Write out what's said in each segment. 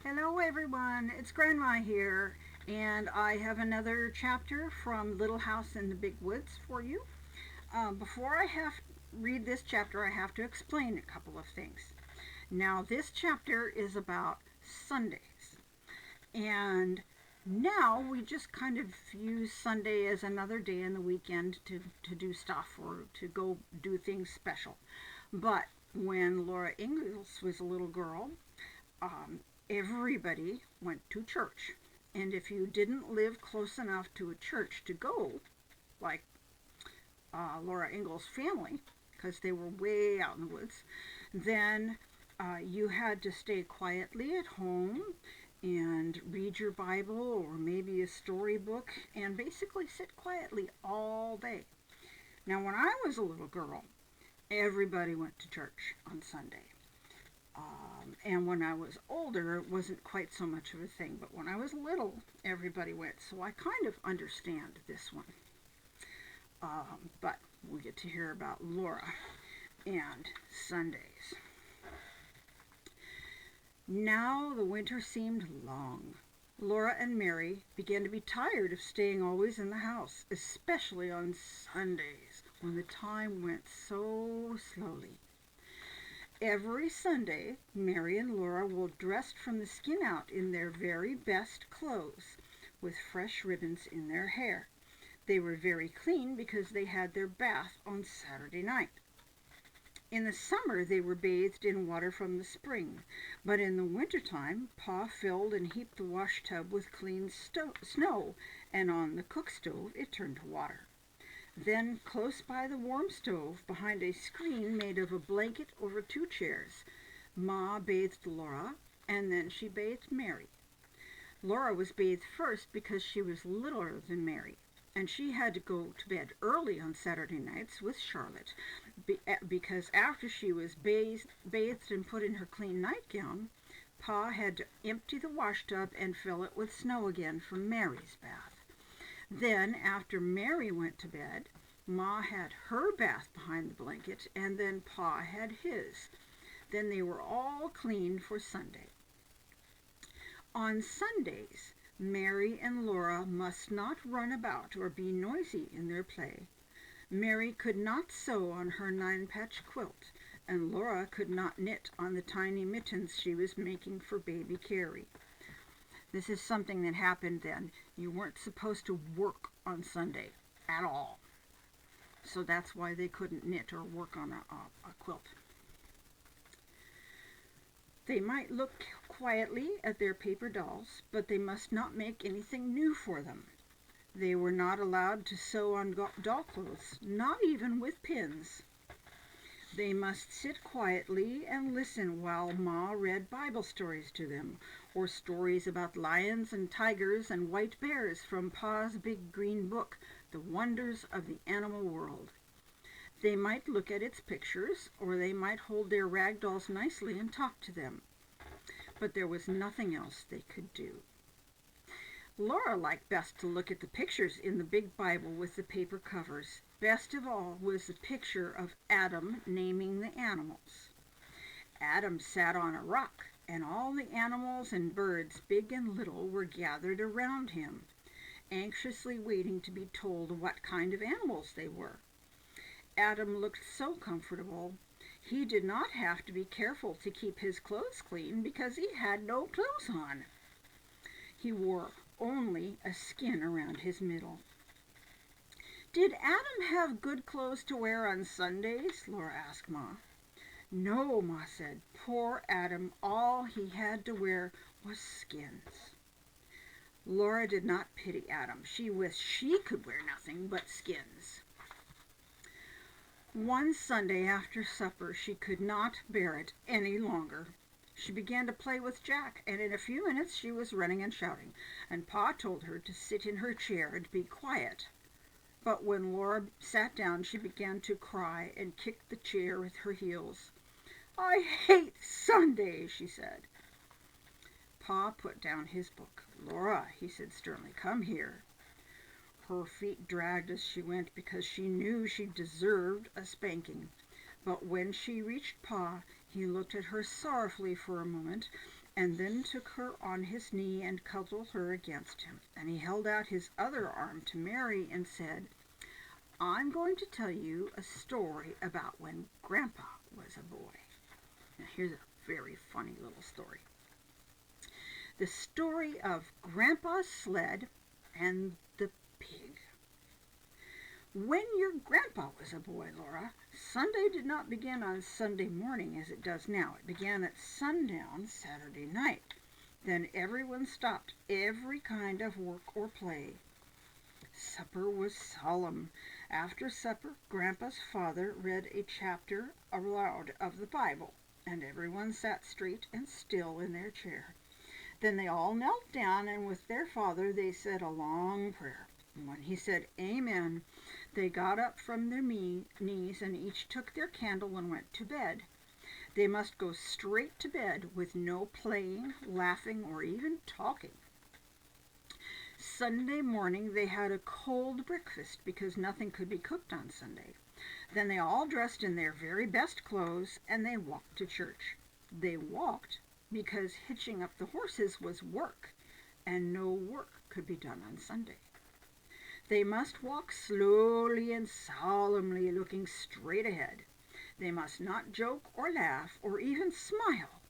Hello, everyone. It's Grandma here, and I have another chapter from Little House in the Big Woods for you. Before I have read this chapter, I have to explain a couple of things. Now, this chapter is about Sundays, and now we just kind of use Sunday as another day in the weekend to do stuff or to go do things special. But when Laura Ingalls was a little girl, um, everybody went to church. And if you didn't live close enough to a church to go, like Laura Ingalls' family, because they were way out in the woods, then you had to stay quietly at home and read your Bible or maybe a storybook and basically sit quietly all day. Now, when I was a little girl, everybody went to church on Sunday. And when I was older, it wasn't quite so much of a thing. But when I was little, everybody went. So I kind of understand this one. But we get to hear about Laura and Sundays. Now the winter seemed long. Laura and Mary began to be tired of staying always in the house, especially on Sundays when the time went so slowly. Every Sunday, Mary and Laura were dressed from the skin out in their very best clothes, with fresh ribbons in their hair. They were very clean because they had their bath on Saturday night. In the summer, they were bathed in water from the spring, but in the winter time, Pa filled and heaped the wash tub with clean snow, and on the cook stove it turned to water. Then, close by the warm stove, behind a screen made of a blanket over two chairs, Ma bathed Laura, and then she bathed Mary. Laura was bathed first because she was littler than Mary, and she had to go to bed early on Saturday nights with Charlotte, because after she was bathed and put in her clean nightgown, Pa had to empty the wash tub and fill it with snow again for Mary's bath. Then, after Mary went to bed, Ma had her bath behind the blanket, and then Pa had his. Then they were all clean for Sunday. On Sundays, Mary and Laura must not run about or be noisy in their play. Mary could not sew on her nine-patch quilt, and Laura could not knit on the tiny mittens she was making for baby Carrie. This is something that happened then. You weren't supposed to work on Sunday at all. So that's why they couldn't knit or work on a quilt. They might look quietly at their paper dolls, but they must not make anything new for them. They were not allowed to sew on doll clothes, not even with pins. They must sit quietly and listen while Ma read Bible stories to them, or stories about lions and tigers and white bears from Pa's big green book, The Wonders of the Animal World. They might look at its pictures, or they might hold their rag dolls nicely and talk to them. But there was nothing else they could do. Laura liked best to look at the pictures in the big Bible with the paper covers. Best of all was the picture of Adam naming the animals. Adam sat on a rock, and all the animals and birds, big and little, were gathered around him, anxiously waiting to be told what kind of animals they were. Adam looked so comfortable. He did not have to be careful to keep his clothes clean because he had no clothes on. He wore only a skin around his middle. "Did Adam have good clothes to wear on Sundays?" Laura asked Ma. "No," Ma said. "Poor Adam, all he had to wear was skins." Laura did not pity Adam. She wished she could wear nothing but skins. One Sunday after supper she could not bear it any longer. She began to play with Jack, and in a few minutes she was running and shouting, and Pa told her to sit in her chair and be quiet. But when Laura sat down she began to cry and kicked the chair with her heels. "I hate Sunday," she said. Pa put down his book. "Laura," he said sternly, "come here." Her feet dragged as she went because she knew she deserved a spanking. But when she reached Pa, He looked at her sorrowfully for a moment, and then took her on his knee and cuddled her against him. And he held out his other arm to Mary and said, "I'm going to tell you a story about when Grandpa was a boy." Now here's a very funny little story. The story of Grandpa's sled and the pig. When your grandpa was a boy, Laura, Sunday did not begin on Sunday morning as it does now. It began at sundown Saturday night. Then everyone stopped every kind of work or play. Supper was solemn. After supper, Grandpa's father read a chapter aloud of the Bible, and everyone sat straight and still in their chair. Then they all knelt down, and with their father they said a long prayer. And when he said Amen, they got up from their knees and each took their candle and went to bed. They must go straight to bed with no playing, laughing, or even talking. Sunday morning they had a cold breakfast because nothing could be cooked on Sunday. Then they all dressed in their very best clothes and they walked to church. They walked because hitching up the horses was work, and no work could be done on Sunday. They must walk slowly and solemnly, looking straight ahead. They must not joke or laugh or even smile.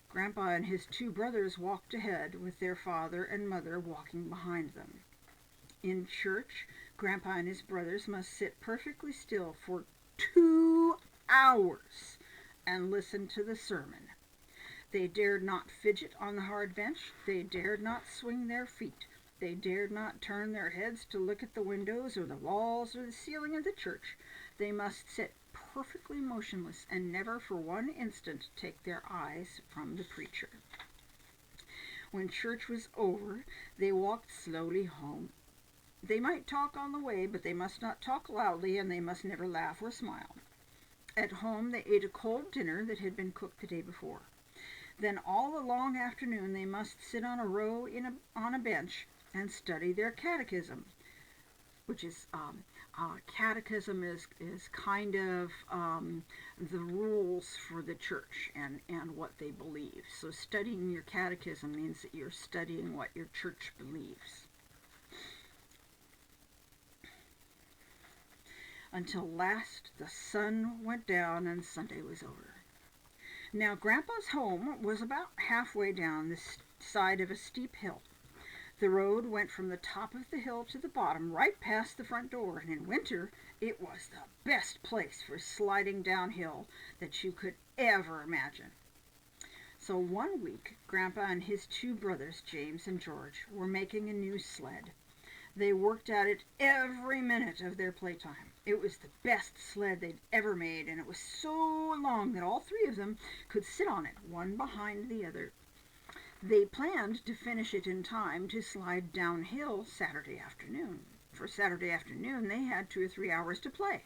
Grandpa and his two brothers walked ahead with their father and mother walking behind them. In church, Grandpa and his brothers must sit perfectly still for 2 hours and listen to the sermon. They dared not fidget on the hard bench. They dared not swing their feet. They dared not turn their heads to look at the windows or the walls or the ceiling of the church. They must sit perfectly motionless and never for one instant take their eyes from the preacher. When church was over, they walked slowly home. They might talk on the way, but they must not talk loudly, and they must never laugh or smile. At home, they ate a cold dinner that had been cooked the day before. Then all the long afternoon they must sit on a row on a bench and study their catechism, which is catechism is kind of the rules for the church and what they believe. So studying your catechism means that you're studying what your church believes. Until last the sun went down and Sunday was over. Now Grandpa's home was about halfway down the side of a steep hill. The road went from the top of the hill to the bottom, right past the front door, and in winter it was the best place for sliding downhill that you could ever imagine. So one week, Grandpa and his two brothers, James and George, were making a new sled. They worked at it every minute of their playtime. It was the best sled they'd ever made, and it was so long that all three of them could sit on it, one behind the other. They planned to finish it in time to slide downhill Saturday afternoon. For Saturday afternoon, they had 2 or 3 hours to play.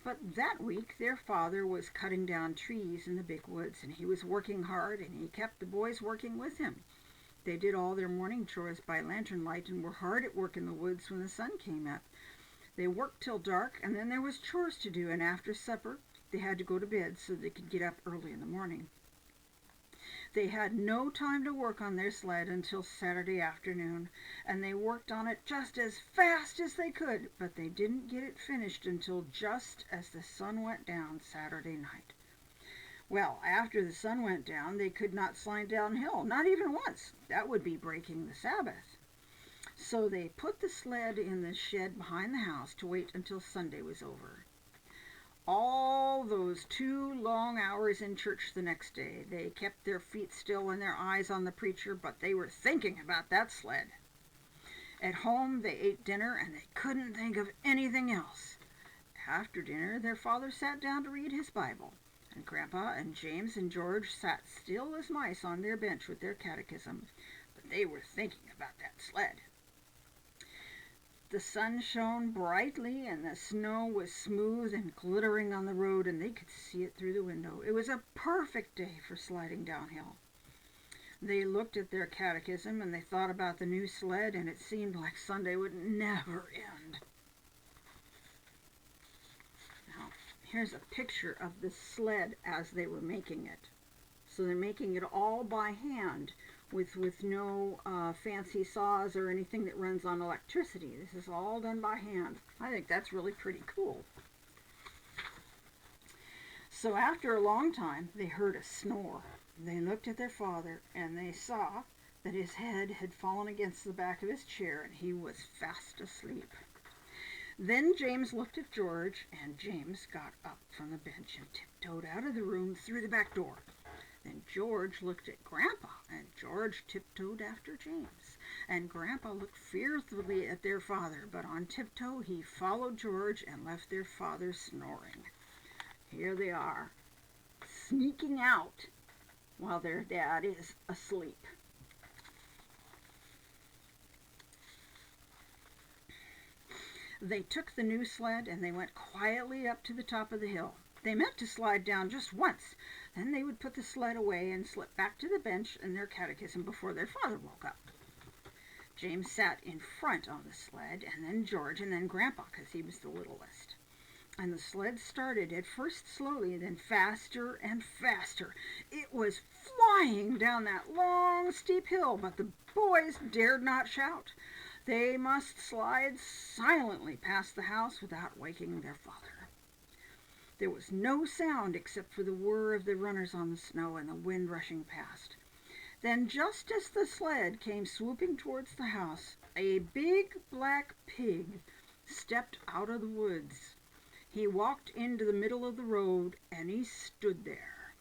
But that week, their father was cutting down trees in the big woods, and he was working hard, and he kept the boys working with him. They did all their morning chores by lantern light and were hard at work in the woods when the sun came up. They worked till dark, and then there was chores to do, and after supper, they had to go to bed so they could get up early in the morning. They had no time to work on their sled until Saturday afternoon, and they worked on it just as fast as they could, but they didn't get it finished until just as the sun went down Saturday night. Well, after the sun went down, they could not slide downhill, not even once. That would be breaking the Sabbath. So they put the sled in the shed behind the house to wait until Sunday was over. All those 2 long hours in church the next day, they kept their feet still and their eyes on the preacher, but they were thinking about that sled. At home, they ate dinner, and they couldn't think of anything else. After dinner, their father sat down to read his Bible, and Grandpa and James and George sat still as mice on their bench with their catechism, but they were thinking about that sled. The sun shone brightly, and the snow was smooth and glittering on the road, and they could see it through the window. It was a perfect day for sliding downhill. They looked at their catechism, and they thought about the new sled, and it seemed like Sunday would never end. Now, Here's a picture of the sled as they were making it. So they're making it all by hand with no fancy saws or anything that runs on electricity. This is all done by hand. I think that's really pretty cool. So after a long time, they heard a snore. They looked at their father, and they saw that his head had fallen against the back of his chair, and he was fast asleep. Then James looked at George, and James got up from the bench and tiptoed out of the room through the back door. Then George looked at Grandpa, and George tiptoed after James. And Grandpa looked fearfully at their father, but on tiptoe he followed George and left their father snoring. Here they are, sneaking out while their dad is asleep. They took the new sled and they went quietly up to the top of the hill. They meant to slide down just once. Then they would put the sled away and slip back to the bench and their catechism before their father woke up. James sat in front on the sled, and then George, and then Grandpa, because he was the littlest. And the sled started at first slowly, then faster and faster. It was flying down that long, steep hill, but the boys dared not shout. They must slide silently past the house without waking their father. There was no sound except for the whir of the runners on the snow and the wind rushing past. Then, just as the sled came swooping towards the house, a big black pig stepped out of the woods. He walked into the middle of the road, and he stood there.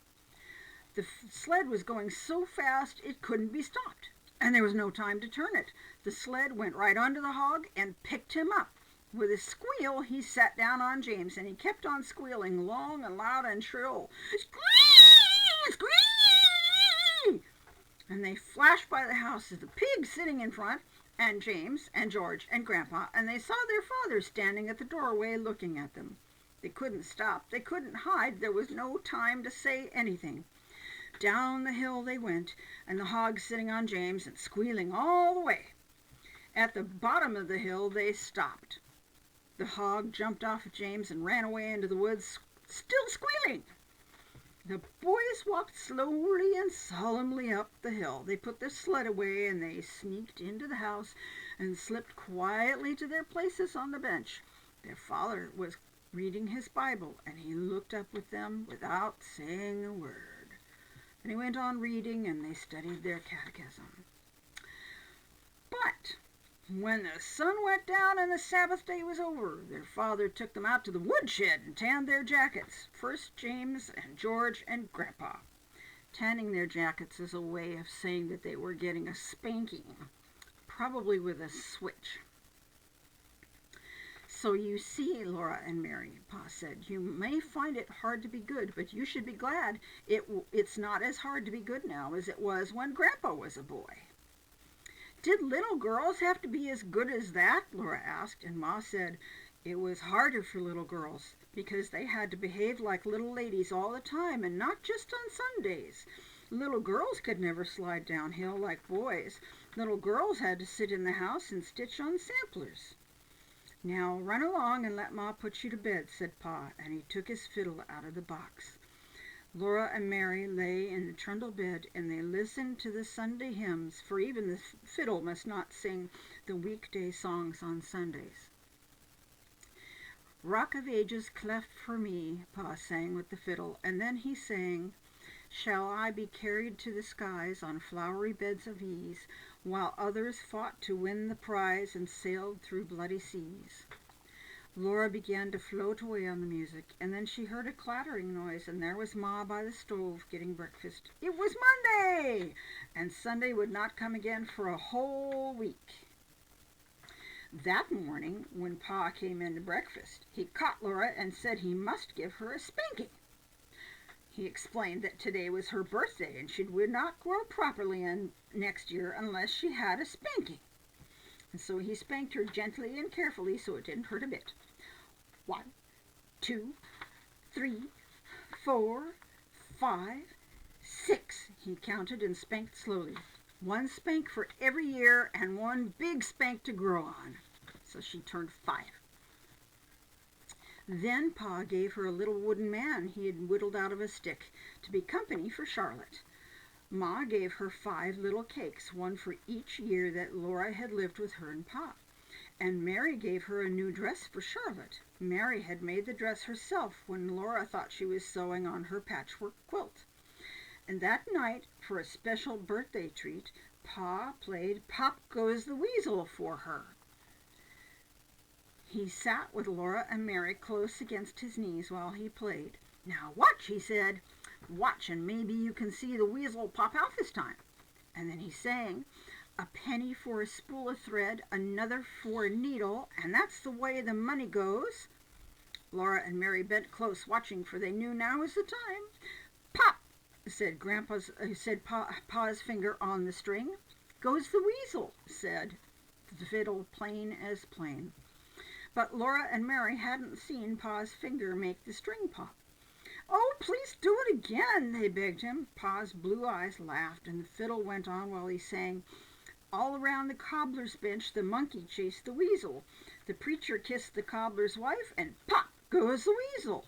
The sled was going so fast it couldn't be stopped, and there was no time to turn it. The sled went right onto the hog and picked him up. With a squeal, he sat down on James, and he kept on squealing long and loud and shrill. Squeal! Squeal! And they flashed by the house, the pig sitting in front, and James and George and Grandpa, and they saw their father standing at the doorway looking at them. They couldn't stop. They couldn't hide. There was no time to say anything. Down the hill they went, and the hog sitting on James and squealing all the way. At the bottom of the hill they stopped. The hog jumped off of James and ran away into the woods, still squealing. The boys walked slowly and solemnly up the hill. They put their sled away, and they sneaked into the house and slipped quietly to their places on the bench. Their father was reading his Bible, and he looked up with them without saying a word. Then he went on reading, and they studied their catechism. But when the sun went down and the Sabbath day was over, their father took them out to the woodshed and tanned their jackets. First James and George and Grandpa. Tanning their jackets is a way of saying that they were getting a spanking, probably with a switch. So you see, Laura and Mary, Pa said, you may find it hard to be good, but you should be glad it's not as hard to be good now as it was when Grandpa was a boy. Did little girls have to be as good as that? Laura asked, and Ma said it was harder for little girls because they had to behave like little ladies all the time and not just on Sundays. Little girls could never slide downhill like boys. Little girls had to sit in the house and stitch on samplers. Now run along and let Ma put you to bed, said Pa, and he took his fiddle out of the box. Laura and Mary lay in the trundle bed, and they listened to the Sunday hymns, for even the fiddle must not sing the weekday songs on Sundays. Rock of Ages cleft for me, Pa sang with the fiddle, and then he sang, Shall I be carried to the skies on flowery beds of ease, while others fought to win the prize and sailed through bloody seas? Laura began to float away on the music, and then she heard a clattering noise, and there was Ma by the stove getting breakfast. It was Monday, and Sunday would not come again for a whole week. That morning, when Pa came in to breakfast, he caught Laura and said he must give her a spanking. He explained that today was her birthday, and she would not grow properly next year unless she had a spanking. And so he spanked her gently and carefully so it didn't hurt a bit. 1, 2, 3, 4, 5, 6, he counted and spanked slowly. 1 spank for every year and 1 big spank to grow on. So she turned 5. Then Pa gave her a little wooden man he had whittled out of a stick to be company for Charlotte. Ma gave her 5 little cakes, one for each year that Laura had lived with her and Pa. And Mary gave her a new dress for Charlotte. Mary had made the dress herself when Laura thought she was sewing on her patchwork quilt. And that night, for a special birthday treat, Pa played Pop Goes the Weasel for her. He sat with Laura and Mary close against his knees while he played. "Now watch," he said. "Watch, and maybe you can see the weasel pop out this time." And then he sang, "A penny for a spool of thread, another for a needle, and that's the way the money goes." Laura and Mary bent close watching, for they knew now was the time. "Pop," said Pa's finger on the string. "Goes the weasel," said the fiddle, plain as plain. But Laura and Mary hadn't seen Pa's finger make the string pop. "Oh, please do it again," they begged him. Pa's blue eyes laughed, and the fiddle went on while he sang, "All around the cobbler's bench the monkey chased the weasel. The preacher kissed the cobbler's wife, and pop goes the weasel."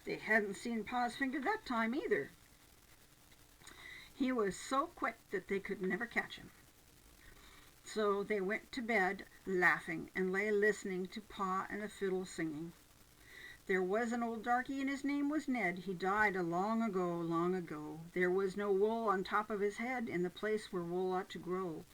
They hadn't seen Pa's finger that time either. He was so quick that they could never catch him. So they went to bed laughing and lay listening to Pa and the fiddle singing. There was an old darky and his name was Ned. He died a long ago, long ago. There was no wool on top of his head in the place where wool ought to grow.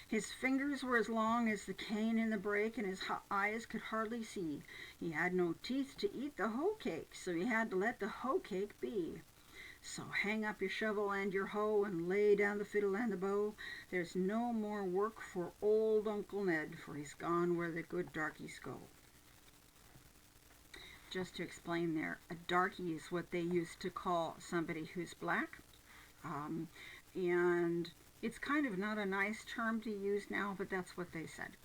His fingers were as long as the cane in the brake, and his eyes could hardly see. He had no teeth to eat the hoe cake, so he had to let the hoe cake be. So hang up your shovel and your hoe, and lay down the fiddle and the bow. There's no more work for old Uncle Ned, for he's gone where the good darkies go. Just to explain there, a darky is what they used to call somebody who's black. And it's kind of not a nice term to use now, but that's what they said.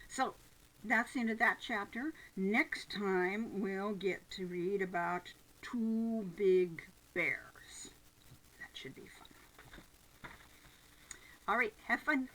So that's the end of that chapter. Next time we'll get to read about 2 big bears. That should be fun. All right, have fun.